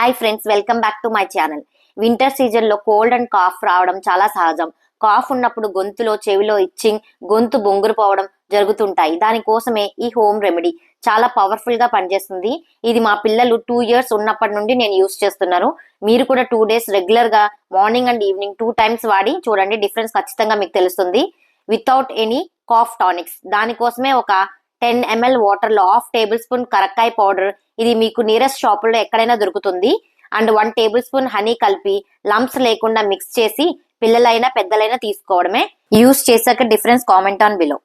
Hi friends, welcome back to my channel. Winter season లో cold and cough రావడం చాలా సహజం. కాఫ్ ఉన్నప్పుడు గొంతులో, చెవిలో ఇచ్చింగ్, గొంతు బొంగురు పోవడం జరుగుతుంటాయి. దానికోసమే ఈ హోమ్ రెమెడీ చాలా పవర్ఫుల్ గా పనిచేస్తుంది. ఇది మా పిల్లలు 2 years ఉన్నప్పటి నుండి నేను యూస్ చేస్తున్నాను. మీరు కూడా 2 days రెగ్యులర్ గా మార్నింగ్ అండ్ ఈవినింగ్ 2 times వాడి చూడండి, డిఫరెన్స్ ఖచ్చితంగా మీకు తెలుస్తుంది. Without any cough tonics. దానికోసమే ఒక 10 ml వాటర్ లో 1/2 tablespoon కరక్కాయ పౌడర్, ఇది మీకు నియరెస్ట్ షాపుల్లో ఎక్కడైనా దొరుకుతుంది, అండ్ 1 tablespoon హనీ కలిపి లంప్స్ లేకుండా మిక్స్ చేసి పిల్లలైనా పెద్దలైనా తీసుకోవడమే. యూస్ చేశాక డిఫరెన్స్ కామెంట్ ఆన్ బిలో.